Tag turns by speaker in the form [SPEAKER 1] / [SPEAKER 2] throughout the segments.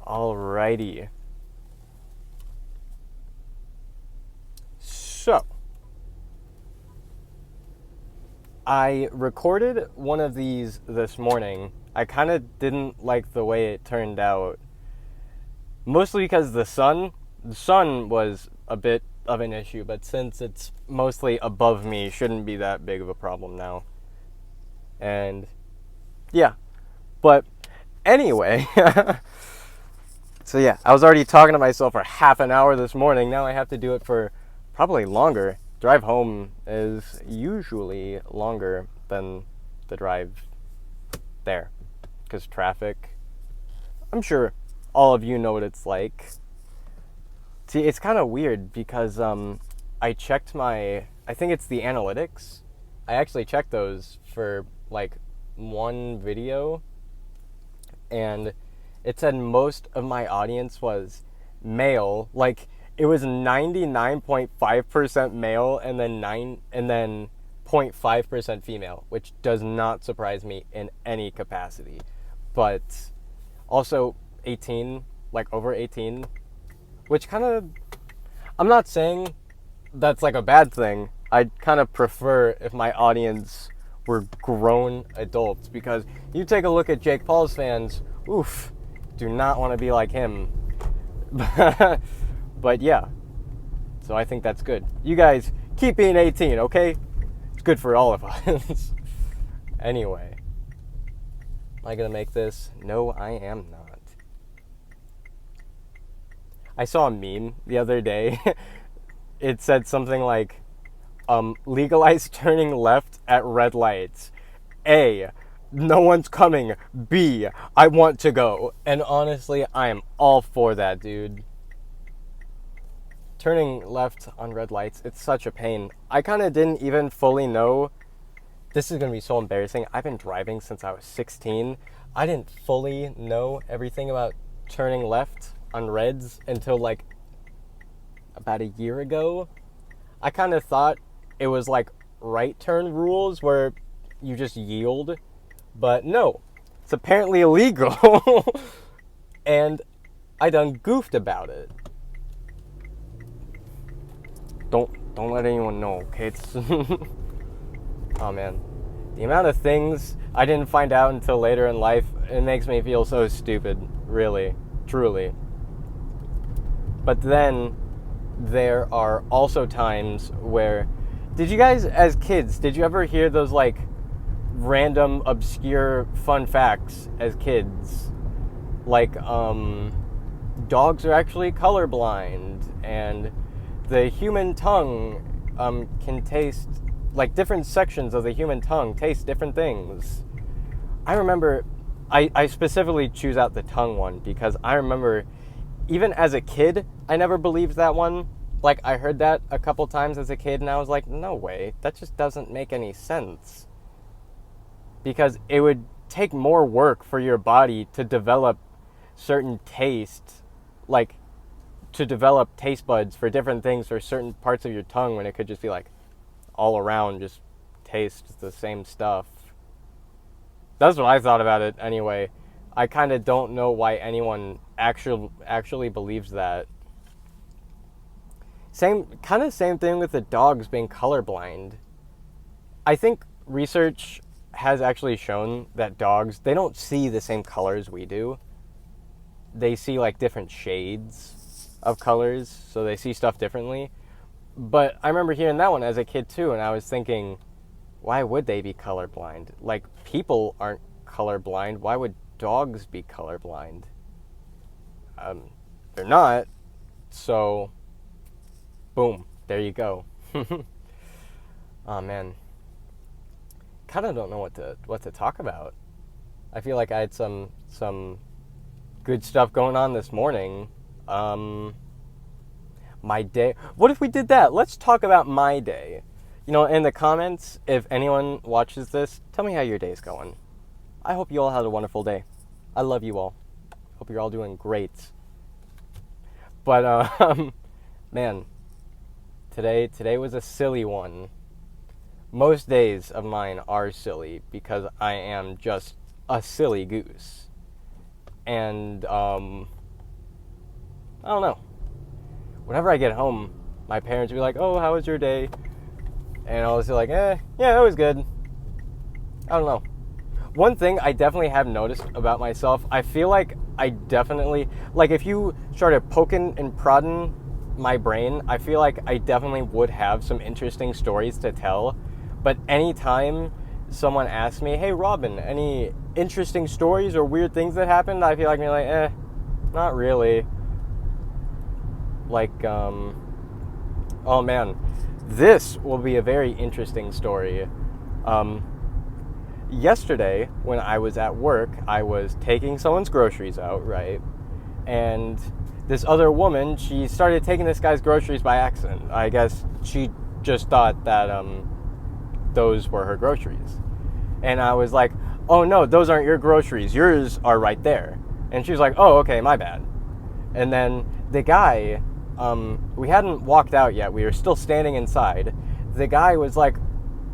[SPEAKER 1] Alrighty. So, I recorded one of these this morning. I kind of didn't like the way it turned out. Mostly because the sun was a bit of an issue, but since it's mostly above me, shouldn't be that big of a problem now. And yeah, but anyway, so yeah, I was already talking to myself for half an hour this morning. Now I have to do it for probably longer. Drive home is usually longer than the drive there because traffic. I'm sure all of you know what it's like. See, it's kind of weird because I checked I think it's the analytics. I actually checked those for like one video, and it said most of my audience was male. Like it was 99.5% male and then 0.5% female, which does not surprise me in any capacity. But also 18, like over 18, which kind of, I'm not saying that's like a bad thing. I'd kind of prefer if my audience were grown adults, because you take a look at Jake Paul's fans, oof, do not want to be like him. But yeah, so I think that's good. You guys keep being 18, okay? It's good for all of us. Anyway, am I gonna make this? No, I am not. I saw a meme the other day. It said something like, legalize turning left at red lights. A, no one's coming. B, I want to go. And honestly, I am all for that, dude. Turning left on red lights, it's such a pain. I kind of didn't even fully know. This is going to be so embarrassing. I've been driving since I was 16. I didn't fully know everything about turning left on reds until like about a year ago. I kind of thought it was like right turn rules where you just yield, but no, it's apparently illegal. And I done goofed about it. Don't let anyone know, okay? It's oh man, the amount of things I didn't find out until later in life, it makes me feel so stupid, really, truly. But then there are also times where, did you guys as kids, did you ever hear those like random obscure fun facts as kids? Like dogs are actually colorblind, and the human tongue can taste, like different sections of the human tongue taste different things. I remember, I specifically choose out the tongue one because I remember even as a kid, I never believed that one. Like I heard that a couple times as a kid and I was like, no way, that just doesn't make any sense. Because it would take more work for your body to develop certain tastes, like to develop taste buds for different things for certain parts of your tongue, when it could just be like all around just taste the same stuff. That's what I thought about it anyway. I kind of don't know why anyone actually believes that. Same thing with the dogs being colorblind. I think research has actually shown that dogs, they don't see the same colors we do. They see like different shades of colors, so they see stuff differently. But I remember hearing that one as a kid too, and I was thinking, why would they be colorblind? Like, people aren't colorblind. Why would dogs be colorblind? They're not. So, boom, there you go. Oh man, kind of don't know what to talk about. I feel like I had some good stuff going on this morning. My day. What if we did that? Let's talk about my day. You know, in the comments, if anyone watches this, tell me how your day's going. I hope you all had a wonderful day. I love you all. Hope you're all doing great. But, man, today was a silly one. Most days of mine are silly because I am just a silly goose. And, I don't know. Whenever I get home, my parents will be like, oh, how was your day? And I'll just be like, yeah, it was good. I don't know. One thing I definitely have noticed about myself, I feel like I definitely, like if you started poking and prodding my brain, I feel like I definitely would have some interesting stories to tell. But anytime someone asks me, hey Robin, any interesting stories or weird things that happened, I feel like I'm like, not really. Like, oh man, this will be a very interesting story. Yesterday, when I was at work, I was taking someone's groceries out, right? And this other woman, she started taking this guy's groceries by accident. I guess she just thought that those were her groceries. And I was like, oh no, those aren't your groceries. Yours are right there. And she was like, oh, okay, my bad. And then the guy, we hadn't walked out yet. We were still standing inside. The guy was like,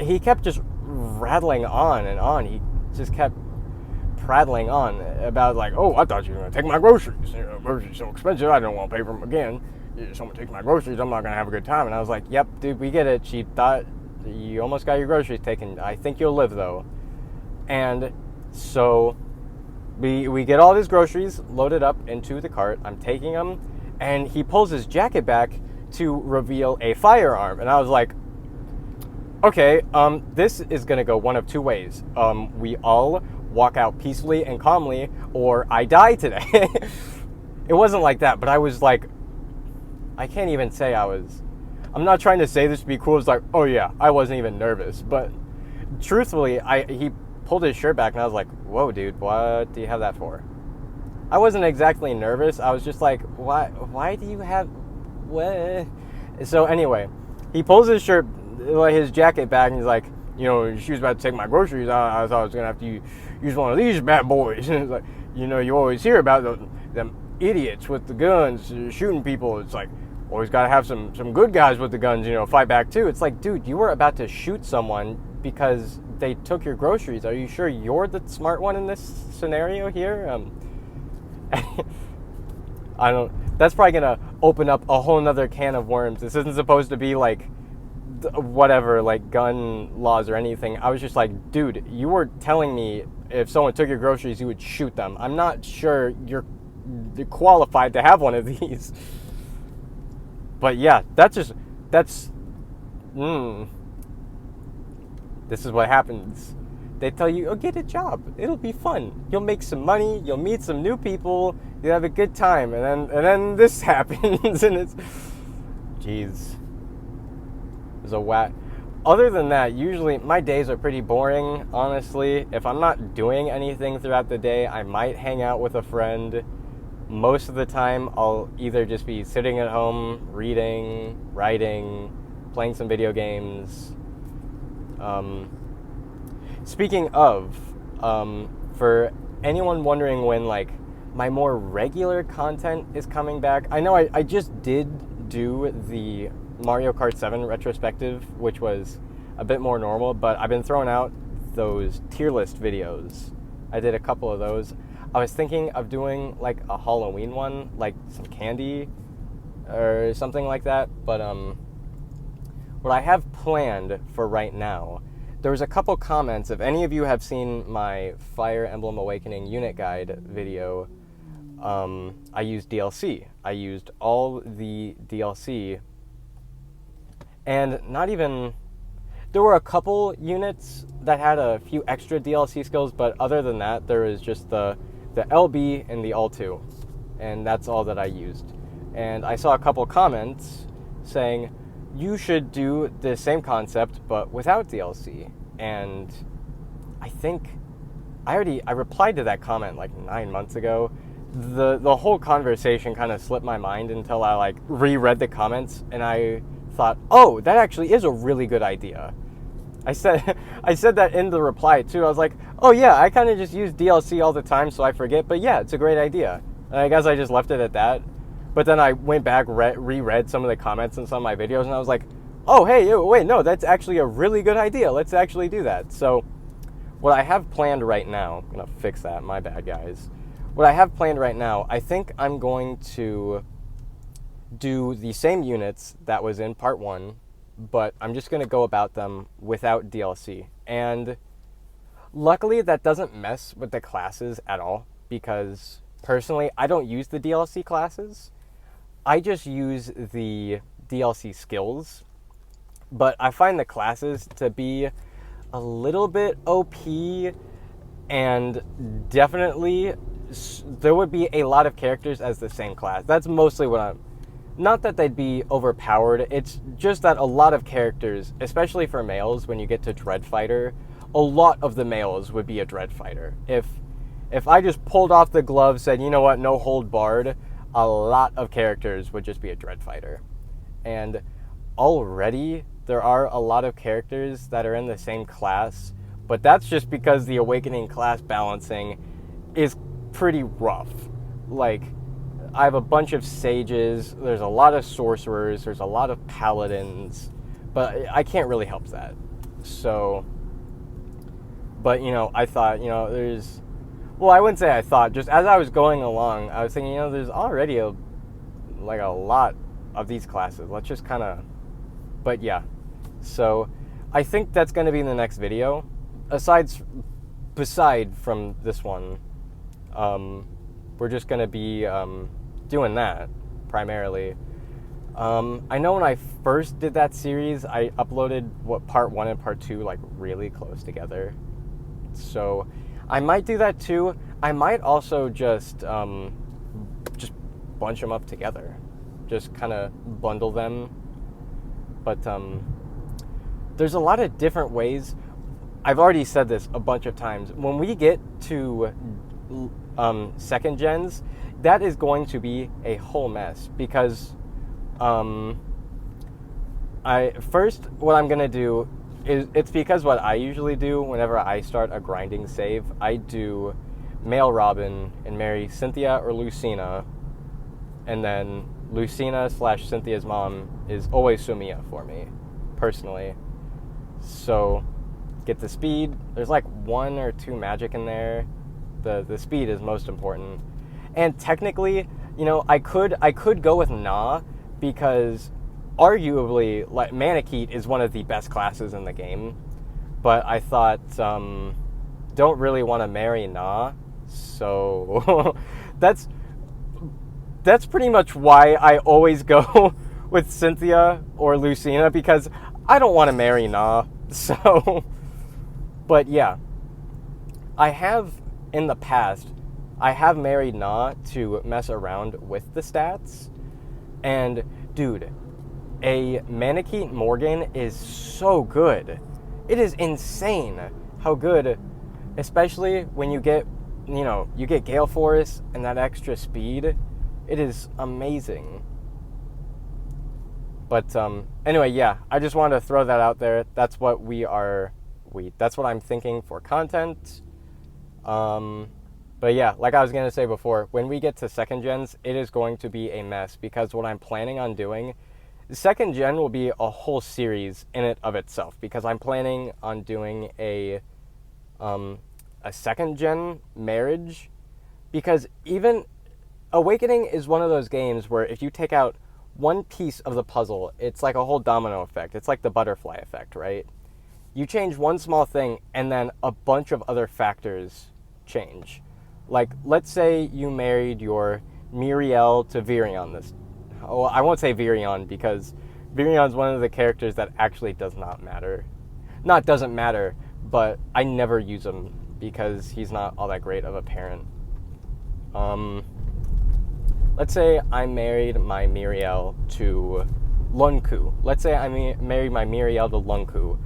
[SPEAKER 1] he kept just rattling on and on. He just kept prattling on about like, oh, I thought you were going to take my groceries. You know, groceries are so expensive, I don't want to pay for them again. If someone takes my groceries, I'm not going to have a good time. And I was like, yep, dude, we get it. She thought you almost got your groceries taken. I think you'll live, though. And so we get all his groceries loaded up into the cart. I'm taking them, and he pulls his jacket back to reveal a firearm. And I was like, okay, this is going to go one of two ways. We all walk out peacefully and calmly, or I die today. It wasn't like that, but I was like, I can't even say I'm not trying to say this to be cool. It's like, oh yeah, I wasn't even nervous. But truthfully, he pulled his shirt back, and I was like, whoa, dude, what do you have that for? I wasn't exactly nervous. I was just like, why do you have, what? So anyway, he pulls his shirt, his jacket back, and he's like, you know, she was about to take my groceries. I thought I was going to have to use one of these bad boys. And it's like, you know, you always hear about them idiots with the guns shooting people. It's like, always got to have some good guys with the guns, you know, fight back too. It's like, dude, you were about to shoot someone because they took your groceries. Are you sure you're the smart one in this scenario here? I don't, that's probably going to open up a whole nother can of worms. This isn't supposed to be like, whatever, like gun laws or anything. I was just like, dude, you were telling me if someone took your groceries, you would shoot them. I'm not sure you're qualified to have one of these. But yeah, this is what happens. They tell you, oh, get a job. It'll be fun. You'll make some money. You'll meet some new people. You'll have a good time. And then this happens, and it's, jeez. There's a whack. Other than that, usually my days are pretty boring, honestly. If I'm not doing anything throughout the day, I might hang out with a friend. Most of the time, I'll either just be sitting at home, reading, writing, playing some video games. Speaking of, for anyone wondering when, like, my more regular content is coming back, I know I just did do the Mario Kart 7 retrospective, which was a bit more normal, but I've been throwing out those tier list videos. I did a couple of those. I was thinking of doing like a Halloween one, like some candy or something like that, but what I have planned for right now, there was a couple comments. If any of you have seen my Fire Emblem Awakening unit guide video, I used DLC. I used all the DLC. And not even, there were a couple units that had a few extra DLC skills, but other than that, there was just the LB and the All2. And that's all that I used. And I saw a couple comments saying, you should do the same concept, but without DLC. And I think, I replied to that comment like 9 months ago. The whole conversation kind of slipped my mind until I like reread the comments, and I thought, oh, that actually is a really good idea. I said that in the reply too. I was like, oh yeah, I kind of just use DLC all the time, so I forget, but yeah, it's a great idea. And I guess I just left it at that. But then I went back, reread some of the comments in some of my videos, and I was like, oh hey, wait, no, that's actually a really good idea. Let's actually do that. So what I have planned right now, I'm gonna fix that, my bad guys. What I have planned right now, I think I'm going to do the same units that was in part 1, but I'm just going to go about them without DLC. And luckily that doesn't mess with the classes at all, because personally I don't use the DLC classes. I just use the DLC skills, but I find the classes to be a little bit OP, and definitely there would be a lot of characters as the same class. That's mostly what I'm... Not that they'd be overpowered, it's just that a lot of characters, especially for males, when you get to Dread Fighter, a lot of the males would be a Dread Fighter. If I just pulled off the glove, said, you know what, no hold barred, a lot of characters would just be a Dread Fighter. And already there are a lot of characters that are in the same class, but that's just because the Awakening class balancing is pretty rough. Like, I have a bunch of sages, there's a lot of sorcerers, there's a lot of paladins, but I can't really help that. So, but, you know, I thought, you know, there's... Well, I wouldn't say I thought. Just as I was going along, I was thinking, you know, there's already a lot of these classes. Let's just kind of... But yeah. So, I think that's going to be in the next video. Beside from this one, we're just going to be doing that, primarily. I know when I first did that series, I uploaded, part 1 and part 2, like, really close together. So... I might do that too. I might also just bunch them up together. Just kind of bundle them. But there's a lot of different ways. I've already said this a bunch of times. When we get to second gens, that is going to be a whole mess. Because what I'm going to do... It's because what I usually do whenever I start a grinding save, I do male Robin and marry Cynthia or Lucina, and then Lucina/Cynthia's mom is always Sumiya for me, personally. So, get the speed. There's like 1 or 2 magic in there. The speed is most important. And technically, you know, I could go with Na, because... arguably, like, Manakete is one of the best classes in the game, but I thought, don't really want to marry Na, so that's pretty much why I always go with Cynthia or Lucina, because I don't want to marry Na, so, but yeah, in the past, I have married Na to mess around with the stats, and, dude, a Manakete Morgan is so good. It is insane how good, especially when you get Gale Force and that extra speed. It is amazing. But anyway, yeah, I just wanted to throw that out there. That's what that's what I'm thinking for content. But yeah, like I was going to say before, when we get to second gens, it is going to be a mess, because what I'm planning on doing... Second gen will be a whole series in it of itself, because I'm planning on doing a second gen marriage, because even Awakening is one of those games where if you take out one piece of the puzzle, it's like a whole domino effect. It's like the butterfly effect, right? You change one small thing and then a bunch of other factors change. Like, let's say you married your Miriel to Virion I won't say Virion, because Virion's one of the characters that actually does not matter. Not doesn't matter, but I never use him because he's not all that great of a parent. Let's say I married my Miriel to Lunku. Let's say I married my Miriel to Lunku.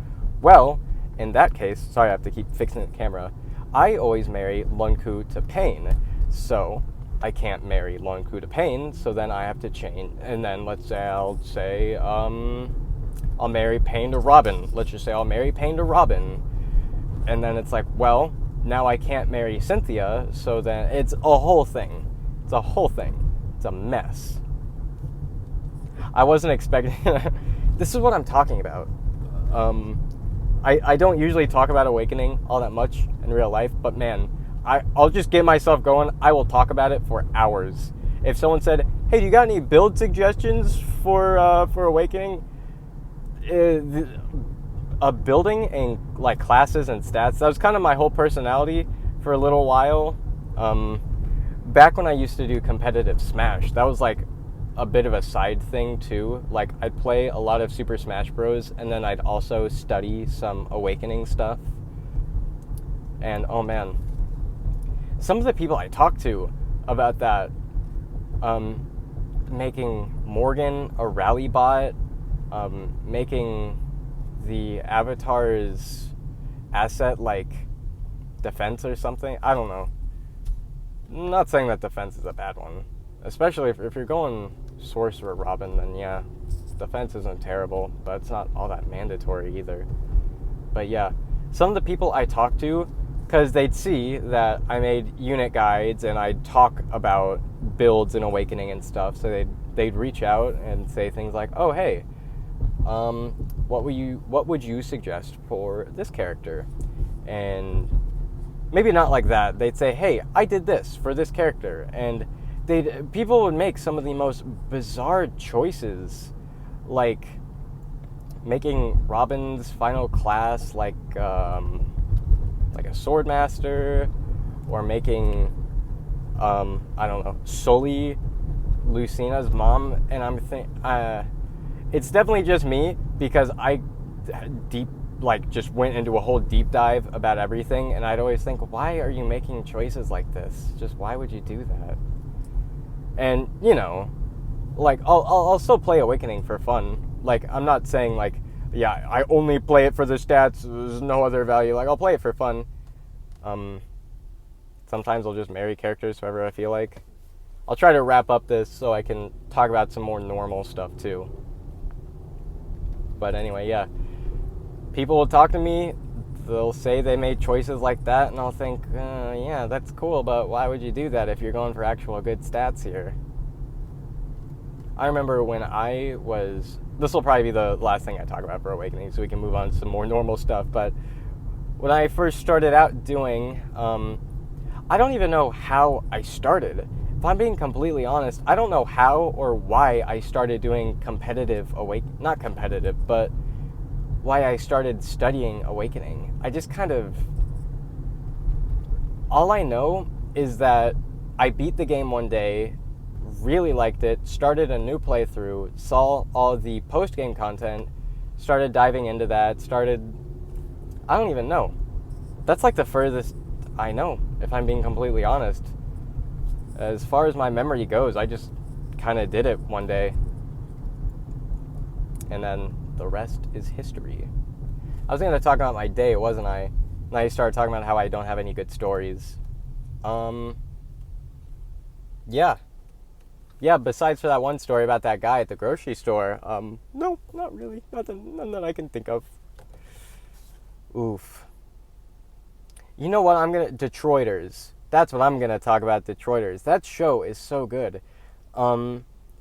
[SPEAKER 1] Well, in that case, sorry I have to keep fixing the camera, I always marry Lunku to Pain. So... I can't marry Lunku to Pain, so then I have to change, and then let's say I'll marry Pain to Robin. Let's just say I'll marry Pain to Robin. And then it's like, well, now I can't marry Cynthia, so then it's a whole thing. It's a whole thing. It's a mess. I wasn't expecting... This is what I'm talking about. I don't usually talk about Awakening all that much in real life, but man... I'll just get myself going. I will talk about it for hours. if someone said, "Hey, do you got any build suggestions for Awakening?" Building and like classes and stats, that was kind of my whole personality for a little while. Back when I used to do competitive Smash, that was like a bit of a side thing too. Like I'd play a lot of Super Smash Bros. And then I'd also study some Awakening stuff. And oh man, some of the people I talked to about that, making Morgan a rally bot, making the avatar's asset like defense or something. I don't know. I'm not saying that defense is a bad one. Especially if you're going Sorcerer Robin, then yeah, defense isn't terrible, but it's not all that mandatory either. But yeah, some of the people I talked to, because they'd see that I made unit guides and I'd talk about builds and Awakening and stuff, so they'd reach out and say things like, "Oh hey, what would you suggest for this character?" And maybe not like that. They'd say, "Hey, I did this for this character," and people would make some of the most bizarre choices, like making Robin's final class like a swordmaster, or making I don't know, Sully, Lucina's mom. And it's definitely just me, because I just went into a whole deep dive about everything, and I'd always think, why are you making choices like this? Just why would you do that? And, you know, like, I'll still play Awakening for fun. Like, I'm not saying, like, yeah, I only play it for the stats, there's no other value. Like, I'll play it for fun. Sometimes I'll just marry characters whoever I feel like. I'll try to wrap up this so I can talk about some more normal stuff, too. But anyway, yeah. People will talk to me, they'll say they made choices like that, and I'll think, yeah, that's cool, but why would you do that if you're going for actual good stats here? I remember when this will probably be the last thing I talk about for Awakening, so we can move on to some more normal stuff, but when I first started out doing, I don't even know how I started. If I'm being completely honest, I don't know how or why I started doing not competitive, but why I started studying Awakening. I just all I know is that I beat the game one day, really liked it, started a new playthrough, saw all the post-game content, started diving into that, I don't even know. That's like the furthest I know, if I'm being completely honest. As far as my memory goes, I just kind of did it one day. And then the rest is history. I was going to talk about my day, wasn't I? And I started talking about how I don't have any good stories. Yeah, besides for that one story about that guy at the grocery store, no, not really. None that I can think of. Oof. You know what? Detroiters. That's what I'm going to talk about, Detroiters. That show is so good.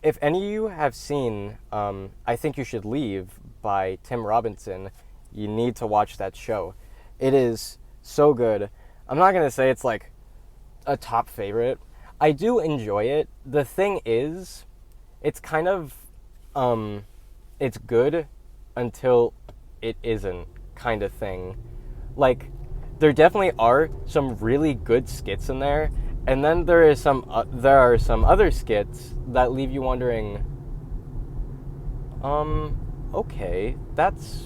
[SPEAKER 1] If any of you have seen I Think You Should Leave by Tim Robinson, you need to watch that show. It is so good. I'm not going to say it's like a top favorite. I do enjoy it. The thing is, it's kind of, it's good until it isn't kind of thing. Like, there definitely are some really good skits in there, and then there are some other skits that leave you wondering, okay, that's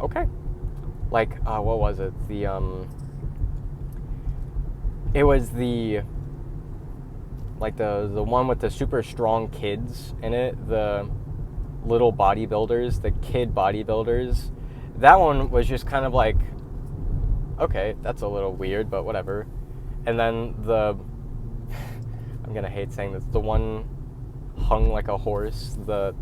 [SPEAKER 1] okay. Like, what was it? It was the one with the super strong kids in it, the little bodybuilders, the kid bodybuilders. That one was just kind of like, okay, that's a little weird, but whatever. And then I'm gonna hate saying this, the one hung like a horse, the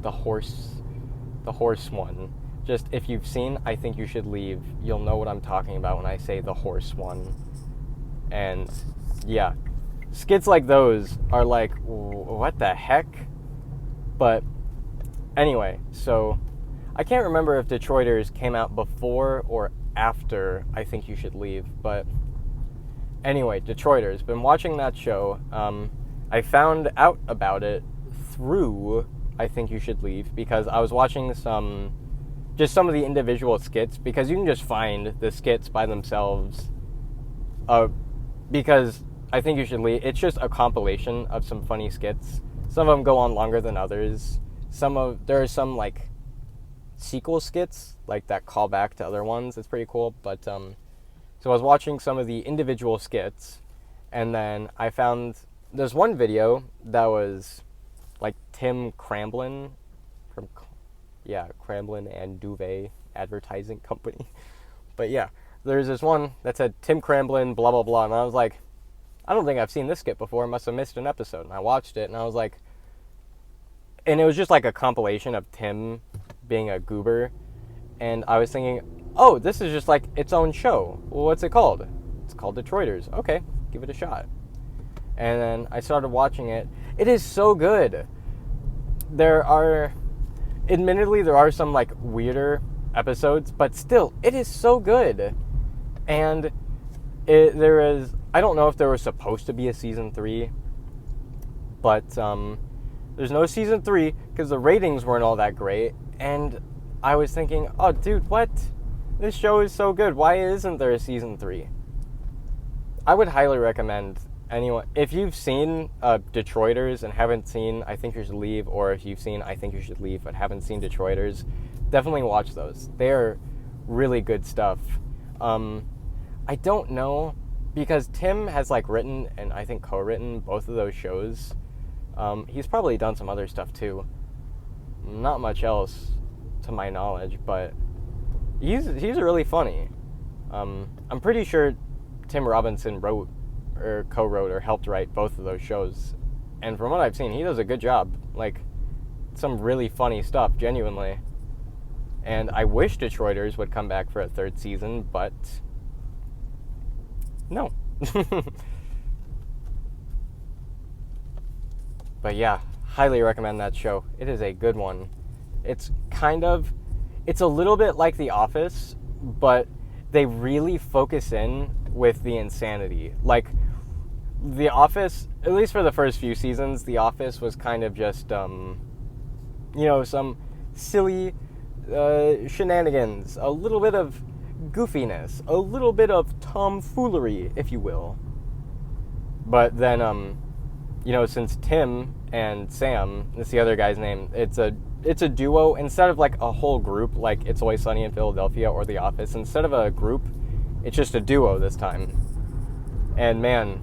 [SPEAKER 1] horse one. Just, if you've seen I Think You Should Leave, you'll know what I'm talking about when I say the horse one. And yeah, skits like those are like, what the heck? But anyway, so I can't remember if Detroiters came out before or after I Think You Should Leave, but anyway, Detroiters, been watching that show. I found out about it through I Think You Should Leave, because I was watching some of the individual skits, because you can just find the skits by themselves. Because I Think You Should Leave, it's just a compilation of some funny skits. Some of them go on longer than others. There are some like sequel skits like that call back to other ones. It's pretty cool. But so I was watching some of the individual skits, and then I found there's one video that was like Tim Cramblin from Cramblin and Duvet Advertising Company. But yeah, there's this one that said Tim Cramblin blah blah blah, and I was like, I don't think I've seen this skit before. I must have missed an episode. And I watched it, and I was like, and it was just like a compilation of Tim being a goober, and I was thinking, oh, this is just like its own show. Well, what's it called? It's called Detroiters. Okay, give it a shot. And then I started watching it. It is so good. Admittedly, there are some like weirder episodes, but still, it is so good. And I don't know if there was supposed to be a season 3, but there's no season 3 because the ratings weren't all that great. And I was thinking, oh, dude, what? This show is so good. Why isn't there a season 3? I would highly recommend anyone, if you've seen Detroiters and haven't seen I Think You Should Leave, or if you've seen I Think You Should Leave but haven't seen Detroiters, definitely watch those. They're really good stuff. I don't know, because Tim has like written and I think co-written both of those shows. He's probably done some other stuff too. Not much else to my knowledge, but he's really funny. I'm pretty sure Tim Robinson wrote or co-wrote or helped write both of those shows, and from what I've seen, he does a good job. Like, some really funny stuff, genuinely. And I wish Detroiters would come back for a 3rd season, but no. But yeah, highly recommend that show. It is a good one. It's a little bit like The Office, but they really focus in with the insanity. Like, The Office, at least for the first few seasons, The Office was kind of just, some silly shenanigans, a little bit of goofiness, a little bit of tomfoolery, if you will. But then, since Tim and Sam, that's the other guy's name, it's a duo. Instead of like a whole group like It's Always Sunny in Philadelphia or The Office, instead of a group, it's just a duo this time. And man,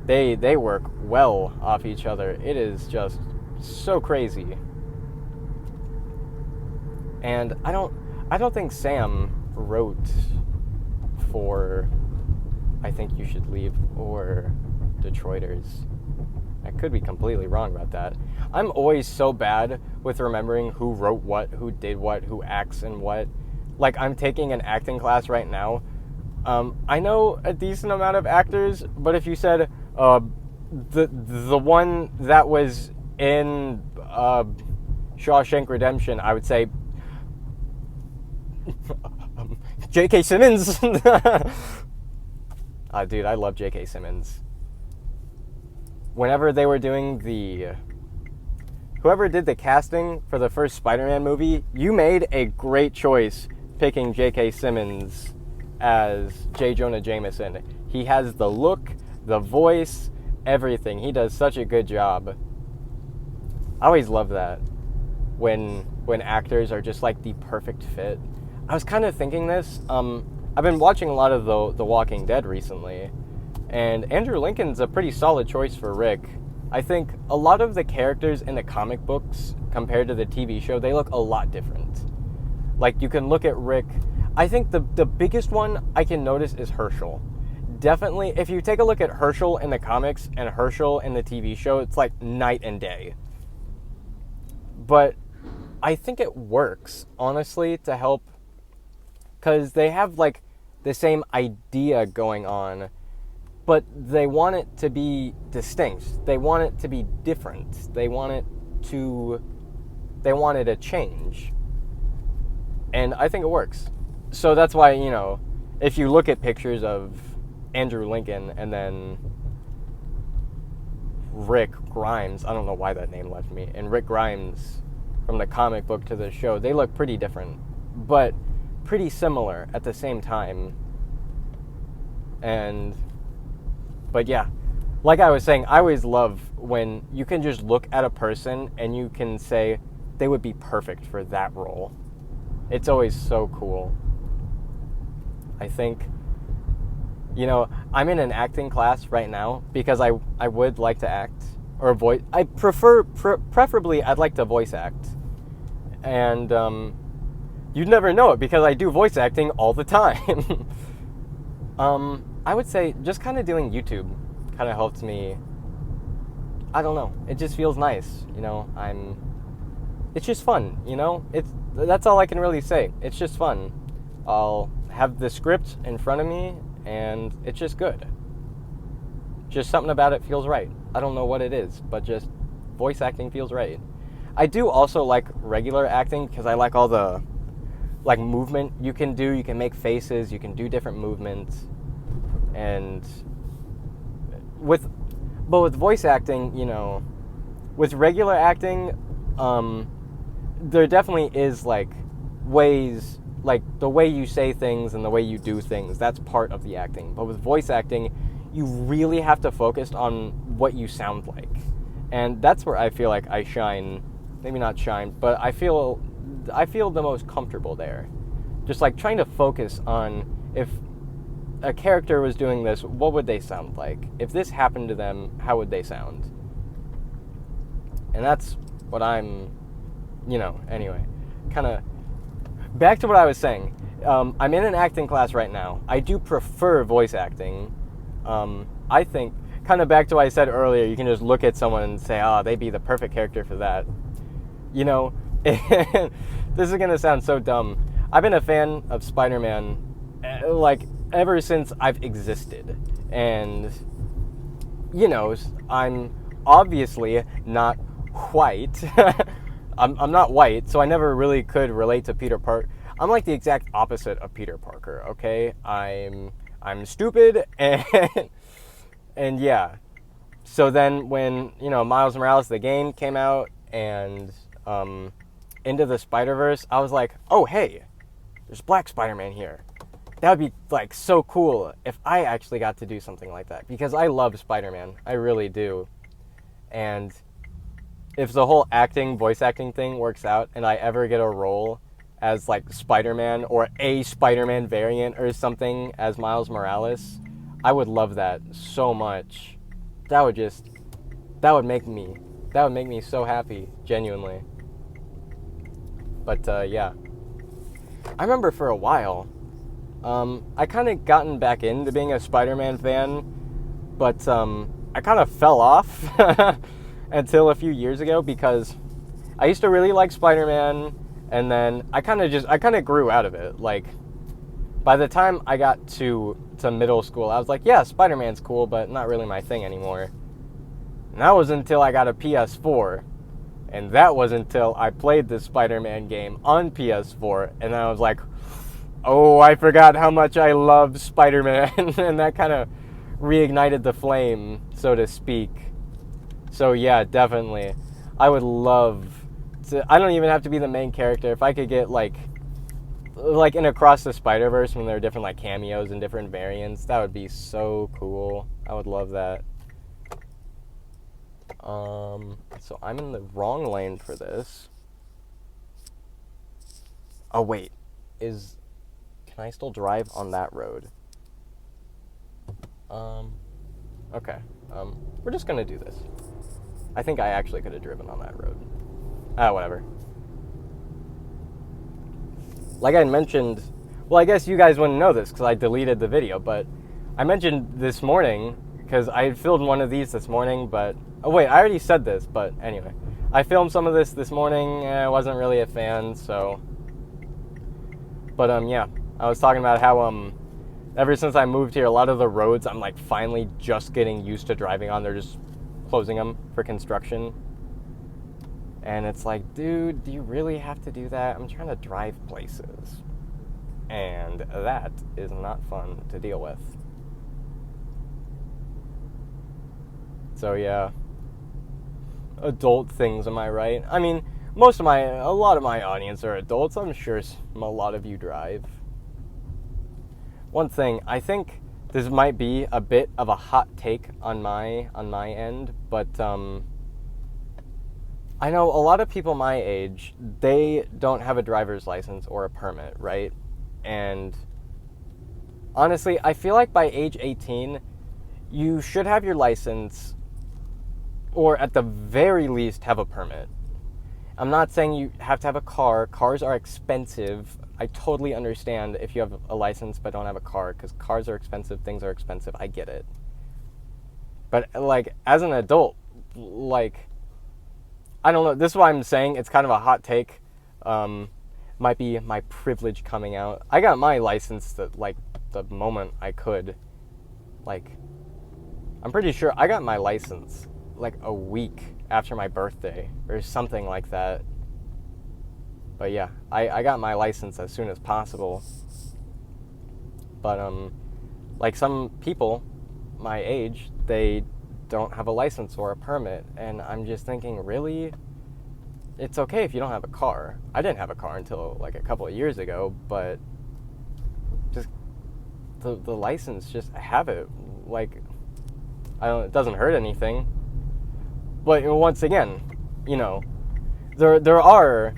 [SPEAKER 1] they work well off each other. It is just so crazy. And I don't think Sam wrote for I Think You Should Leave or Detroiters. I could be completely wrong about that. I'm always so bad with remembering who wrote what, who did what, who acts and what. Like, I'm taking an acting class right now. I know a decent amount of actors, but if you said the one that was in Shawshank Redemption, I would say J.K. Simmons. Dude, I love J.K. Simmons. Whenever they were doing whoever did the casting for the first Spider-Man movie, you made a great choice picking J.K. Simmons as J. Jonah Jameson. He has the look, the voice, everything. He does such a good job. I always love that when actors are just like the perfect fit. I was kind of thinking this. I've been watching a lot of The Walking Dead recently, and Andrew Lincoln's a pretty solid choice for Rick. I think a lot of the characters in the comic books compared to the TV show, they look a lot different. Like, you can look at Rick. I think the biggest one I can notice is Herschel. Definitely, if you take a look at Herschel in the comics and Herschel in the TV show, it's like night and day. But I think it works, honestly, to help, because they have like the same idea going on, but they want it to be distinct. They want it to be different. They want it to change. And I think it works. So that's why, if you look at pictures of Andrew Lincoln and then Rick Grimes, I don't know why that name left me, and Rick Grimes from the comic book to the show, they look pretty different, but pretty similar at the same time. But yeah, like I was saying, I always love when you can just look at a person and you can say they would be perfect for that role. It's always so cool. I think, I'm in an acting class right now because I would like to act or voice. I preferably I'd like to voice act. And you'd never know it because I do voice acting all the time. I would say just kind of doing YouTube kind of helps me. I don't know. It just feels nice, it's just fun, that's all I can really say. It's just fun. I'll have the script in front of me and it's just good. Just something about it feels right. I don't know what it is, but just voice acting feels right. I do also like regular acting because I like all the movement you can do. You can make faces, you can do different movements. And with voice acting, with regular acting, there definitely is ways, the way you say things and the way you do things, that's part of the acting. But with voice acting, you really have to focus on what you sound like. And that's where I feel like I shine. Maybe not shine, but I feel the most comfortable there. Just trying to focus on, if a character was doing this, what would they sound like? If this happened to them, how would they sound? And that's what I'm, anyway, kind of back to what I was saying. I'm in an acting class right now. I do prefer voice acting. I think, kind of back to what I said earlier, you can just look at someone and say, they'd be the perfect character for that. This is going to sound so dumb. I've been a fan of Spider-Man, ever since I've existed. And, I'm obviously not white. I'm not white, so I never really could relate to Peter Parker. I'm the exact opposite of Peter Parker, okay? I'm stupid, and yeah. So then when, Miles Morales, the game, came out, and Into the Spider-Verse, I was like, oh, hey, there's Black Spider-Man here. That would be, so cool if I actually got to do something like that. Because I love Spider-Man. I really do. And if the whole voice acting thing works out, and I ever get a role as, Spider-Man, or a Spider-Man variant or something as Miles Morales, I would love that so much. That would make me so happy, genuinely. But, yeah. I remember for a while, I kind of gotten back into being a Spider-Man fan, but I kind of fell off until a few years ago because I used to really like Spider-Man, and then I kind of grew out of it. By the time I got to middle school, I was like, yeah, Spider-Man's cool, but not really my thing anymore. And that was until I got a PS4. And that was until I played the Spider-Man game on PS4. And then I was like, oh, I forgot how much I love Spider-Man. And that kind of reignited the flame, so to speak. So yeah, definitely. I would love to... I don't even have to be the main character. If I could get, in Across the Spider-Verse, when there are different, cameos and different variants, that would be so cool. I would love that. So I'm in the wrong lane for this. Oh, wait. Can I still drive on that road? Okay. We're just gonna do this. I think I actually could have driven on that road. Whatever. Like I mentioned, well, I guess you guys wouldn't know this because I deleted the video, but I mentioned this morning, because I had filmed one of these this morning, but... Oh, wait, I already said this, but anyway. I filmed some of this morning, I wasn't really a fan, so... But, yeah. I was talking about how, ever since I moved here, a lot of the roads I'm, finally just getting used to driving on. They're just closing them for construction. And it's like, dude, do you really have to do that? I'm trying to drive places. And that is not fun to deal with. So, yeah. adult things, am I right? I mean, a lot of my audience are adults. I'm sure a lot of you drive. One thing, I think this might be a bit of a hot take on my end, but I know a lot of people my age, they don't have a driver's license or a permit, right? And honestly, I feel like by age 18, you should have your license, or at the very least have a permit. I'm not saying you have to have a car. Cars are expensive. I totally understand if you have a license but don't have a car, because cars are expensive, things are expensive. I get it. But, like, as an adult, like, I don't know. This is why I'm saying it's kind of a hot take. Might be my privilege coming out. I got my license the moment I could. Like, I'm pretty sure I got my license like a week after my birthday or something like that. But yeah, I got my license as soon as possible. But like some people my age, they don't have a license or a permit, and I'm just thinking, really? It's okay if you don't have a car. I didn't have a car until like a couple of years ago, but just the license, just have it. Like, it doesn't hurt anything. But once again, there are,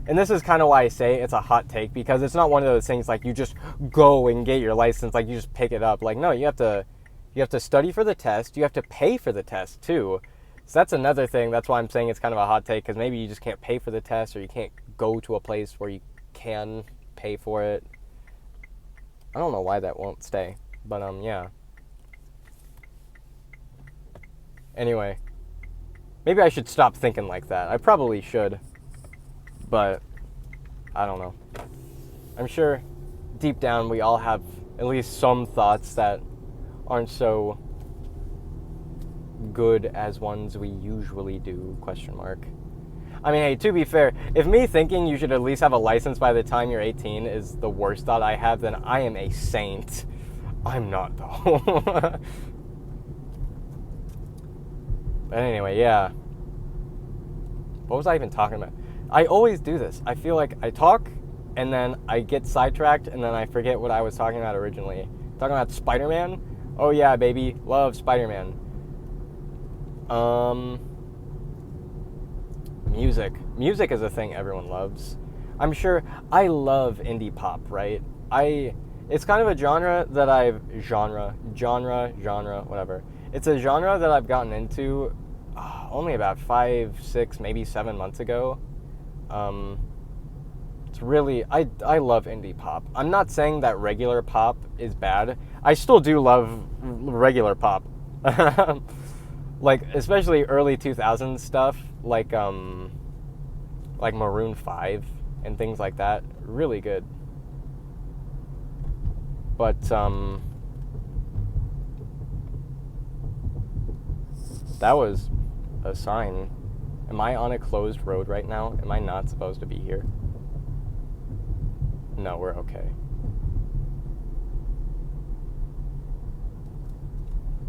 [SPEAKER 1] and this is kind of why I say it's a hot take, because it's not one of those things like you just go and get your license, like you just pick it up. Like, no, you have to study for the test. You have to pay for the test too. So that's another thing. That's why I'm saying it's kind of a hot take, because maybe you just can't pay for the test, or you can't go to a place where you can pay for it. I don't know why that won't stay, but yeah. Anyway, maybe I should stop thinking like that. I probably should, but I don't know. I'm sure deep down we all have at least some thoughts that aren't so good as ones we usually do, ? I mean, hey, to be fair, if me thinking you should at least have a license by the time you're 18 is the worst thought I have, then I am a saint. I'm not, though. But anyway, yeah. What was I even talking about? I always do this. I feel like I talk, and then I get sidetracked, and then I forget what I was talking about originally. Talking about Spider-Man? Oh yeah, baby. Love Spider-Man. Music. Music is a thing everyone loves. I'm sure I love indie pop, right? It's kind of a genre that whatever. It's a genre that I've gotten into only about 5, 6, maybe 7 months ago. It's really, I love indie pop. I'm not saying that regular pop is bad. I still do love regular pop. Like, especially early 2000s stuff, like Maroon 5 and things like that. Really good. But, that was a sign. Am I on a closed road right now? Am I not supposed to be here? No, we're okay.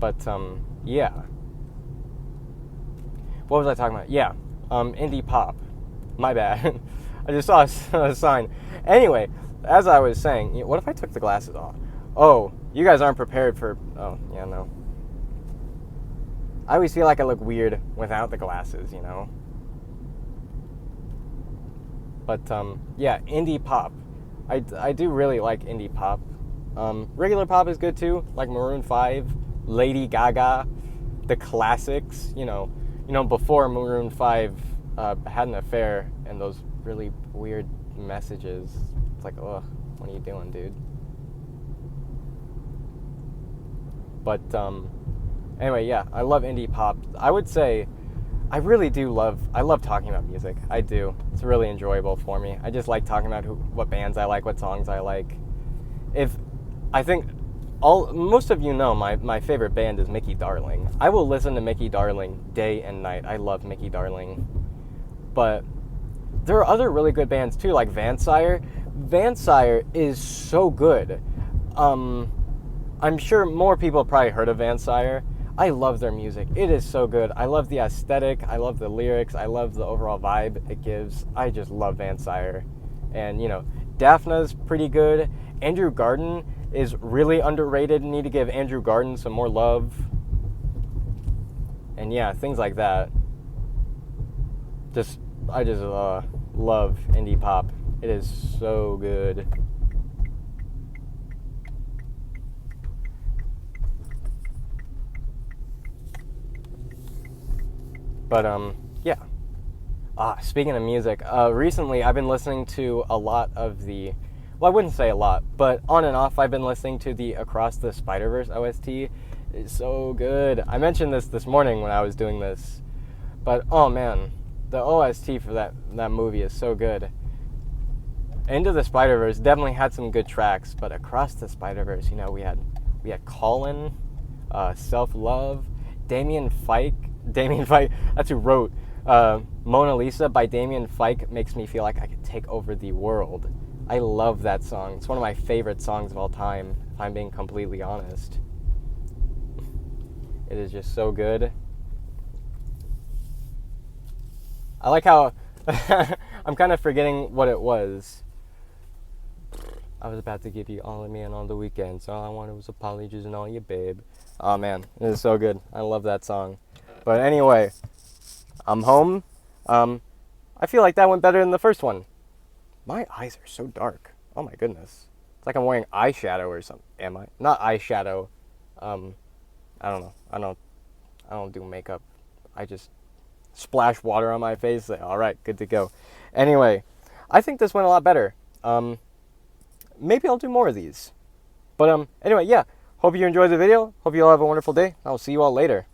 [SPEAKER 1] But, yeah. What was I talking about? Yeah, indie pop. My bad. I just saw a sign. Anyway, as I was saying, what if I took the glasses off? Oh, you guys aren't prepared for... Oh, yeah, no. I always feel like I look weird without the glasses, But, yeah, indie pop. I do really like indie pop. Regular pop is good too, like Maroon 5, Lady Gaga, the classics, before Maroon 5 had an affair and those really weird messages. It's like, ugh, what are you doing, dude? But, anyway, yeah, I love indie pop. I would say I love talking about music. I do. It's really enjoyable for me. I just like talking about what bands I like, what songs I like. I think most of you know my favorite band is Mickey Darling. I will listen to Mickey Darling day and night. I love Mickey Darling. But there are other really good bands too, like Vansire. Vansire is so good. I'm sure more people have probably heard of Vansire. I love their music. It is so good. I love the aesthetic. I love the lyrics. I love the overall vibe it gives. I just love Van Sire. And, you know, Daphna's pretty good. Andrew Garden is really underrated. Need to give Andrew Garden some more love. And yeah, things like that. I just love indie pop. It is so good. But yeah. Speaking of music, recently I've been listening to a lot of the, well, I wouldn't say a lot, but on and off I've been listening to the Across the Spider-Verse OST. It's so good. I mentioned this morning when I was doing this, but oh man, the OST for that movie is so good. Into the Spider-Verse definitely had some good tracks, but Across the Spider-Verse, you know, we had Colin, Self Love, Damien Fike, that's who wrote Mona Lisa by Damien Fike makes me feel like I could take over the world. I love that song. It's one of my favorite songs of all time, if I'm being completely honest. It is just so good. I like how I'm kind of forgetting what it was. I was about to give you all of me and on the weekends. All I wanted was apologies and all you, babe. Oh man, it is so good. I love that song. But anyway, I'm home. I feel like that went better than the first one. My eyes are so dark. Oh my goodness. It's like I'm wearing eyeshadow or something. Am I? Not eyeshadow. I don't know. I don't do makeup. I just splash water on my face. Say, all right, good to go. Anyway, I think this went a lot better. Maybe I'll do more of these. But anyway, yeah. Hope you enjoyed the video. Hope you all have a wonderful day. I'll see you all later.